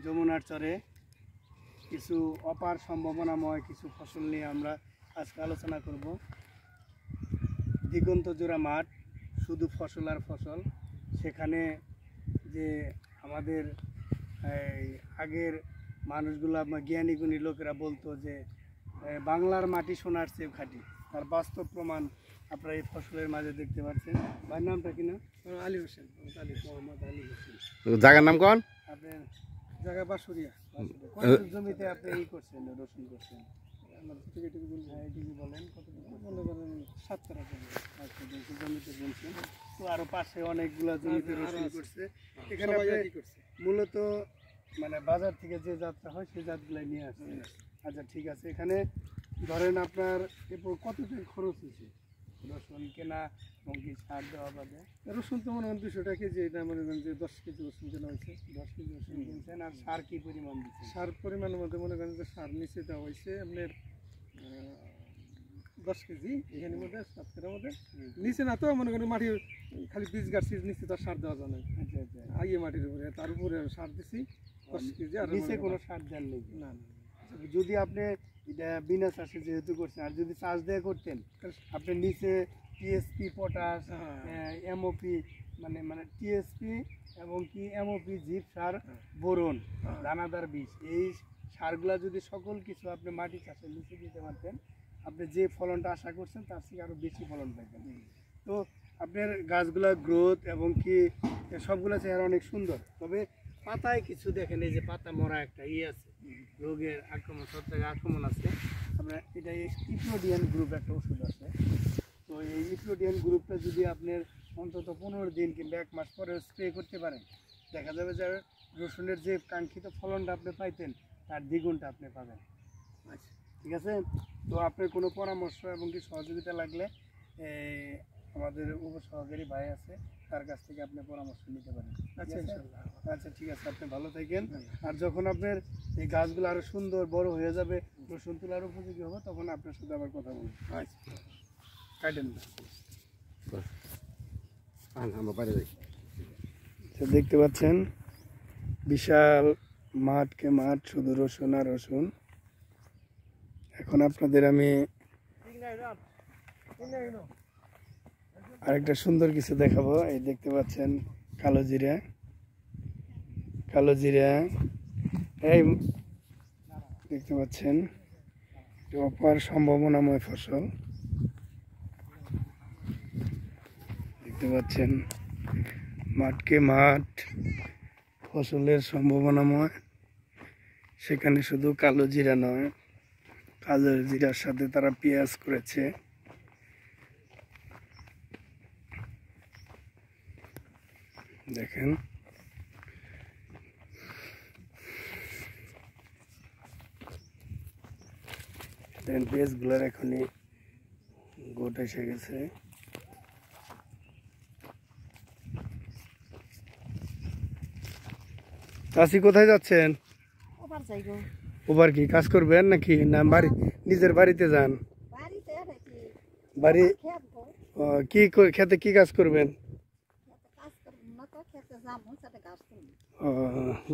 যমুনার চরে কিছু অপার সম্ভাবনাময় কিছু ফসল নিয়ে আমরা আজকে আলোচনা করব। দিগন্ত জোড়া মাঠ, শুধু ফসল আর ফসল। সেখানে যে আমাদের আগের মানুষগুলো, জ্ঞানী গুণী লোকেরা বলতো যে বাংলার মাটি সোনার চেয়ে খাঁটি, তার বাস্তব প্রমাণ আপনারা এই ফসলের মাঝে দেখতে পাচ্ছেন। ভাইয়ের নামটা কিনা? আলী হোসেন, মোহাম্মদ আলী হোসেন। জায়গার নাম কোন? আপনার জায়গা বাসুরিয়া। জমিতে আপনি এই করছেন, রসুন করছেন? বলেন কতটুকু? মনে করেন 7 কাঠা জমিতে বলছেন। তো আরো পাশে অনেকগুলো জমিতে রসুন করছে। এখানে মূলত মানে বাজার থেকে যে জাতটা হয় সেই জাতগুলাই নিয়ে আসছে। আচ্ছা, ঠিক আছে। এখানে ধরেন আপনার এরপর কতটাকা খরচ হয়েছে রসুন কেনা এবং কি সার দেওয়া বাদে? রসুন তো মনে হয় 200 টাকা কেজি। এটা মনে করেন যে 10 কেজি রসুন কেনা হয়েছে। 10 কেজি রসুন কিনছেন। আর সার কি পরিমাণ দিচ্ছেন? সার পরিমাণের মধ্যে মনে করেন যে সার নিচে দেওয়া হয়েছে আপনার 10 কেজি। এখানের মধ্যে 7 কেজির মধ্যে নিচে না, তো মনে করেন মাটির খালি বীজ গাছ নিচে তো সার দেওয়া যায় না। আচ্ছা আচ্ছা, আইয়ে মাটির উপরে, তার উপরে সার দিচ্ছি 10 কেজি। আর নিচে কোনো সার দেন নেই? না না। যদি আপনি এটা বিনা চাষে যেহেতু করছেন, আর যদি চাষ দিয়ে করতেন আপনি নিচে টিএসপি, পটাশ, এমওপি মানে টিএসপি এবং কি এমওপি, জিপ সার, বোরন, দানাদার বীজ, এই সারগুলা যদি সকল কিছু আপনি মাটি চাষে নিচে দিতে পারতেন, আপনি যে ফলনটা আশা করছেন তার থেকে আরও বেশি ফলন পাইতেন। তো আপনার গাছগুলোর গ্রোথ এবং কি সবগুলো চেহারা অনেক সুন্দর। তবে পাতায় কিছু দেখেন, এই যে পাতা মরা একটা আছে, রোগের আক্রমণ, ছত্রাকের আক্রমণ আছে। আপনার এটা ইপ্লোডিয়ান গ্রুপ একটা ওষুধ আছে। তো এই ইপ্লোডিয়ান গ্রুপটা যদি আপনার অন্তত 15 দিন কিংবা 1 মাস পরে স্প্রে করতে পারেন, দেখা যাবে যে রসুনের যে কাঙ্ক্ষিত ফলনটা আপনি পাইতেন তার দ্বিগুণটা আপনি পাবেন। আচ্ছা, ঠিক আছে। তো আপনার কোনো পরামর্শ এবং কি সহযোগিতা লাগলে আমাদের উপসহকারী ভাই আছে, তার কাছ থেকে আপনি পরামর্শ নিতে পারেন। আচ্ছা ইনশাআল্লাহ। আচ্ছা, ঠিক আছে। আপনি ভালো থাকেন। আর যখন আপনার এই গাছগুলো আরো সুন্দর বড় হয়ে যাবে, রসুন তোলার উপযোগী হবে, তখন আপনার সাথে আবার কথা বলবো। আচ্ছা, কাটেন না। আমরা বাইরে যাই। দেখতে পাচ্ছেন বিশাল মাঠকে মাঠ, শুধু রসুন আর রসুন। এখন আপনাদের আমি আরেকটা সুন্দর কিছু দেখাবো। এই দেখতে পাচ্ছেন কালো জিরা। কালো জিরা এই দেখতে পাচ্ছেন অপার সম্ভাবনাময় ফসল। দেখতে পাচ্ছেন মাঠকে মাঠ, ফসলের সম্ভাবনাময়। সেখানে শুধু কালো জিরা নয়, কালো জিরার সাথে তারা পেঁয়াজ করেছে। দেখেন পেঁয়াজগুলোর এখনই গোট এসে গেছে। চাষি কোথায় যাচ্ছেন? ওবার কি কাজ করবেন নাকি না বাড়ি, নিজের বাড়িতে যান? বাড়ি কি খেতে কি কাজ করবেন?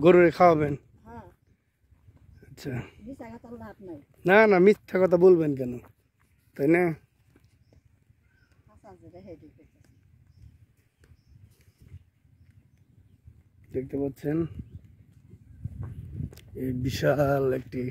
গরুরে খাওয়াবেন? আচ্ছা, না না, মিথ্যা কথা বলবেন কেন, তাই না? দেখতে পাচ্ছেন এই বিশাল একটি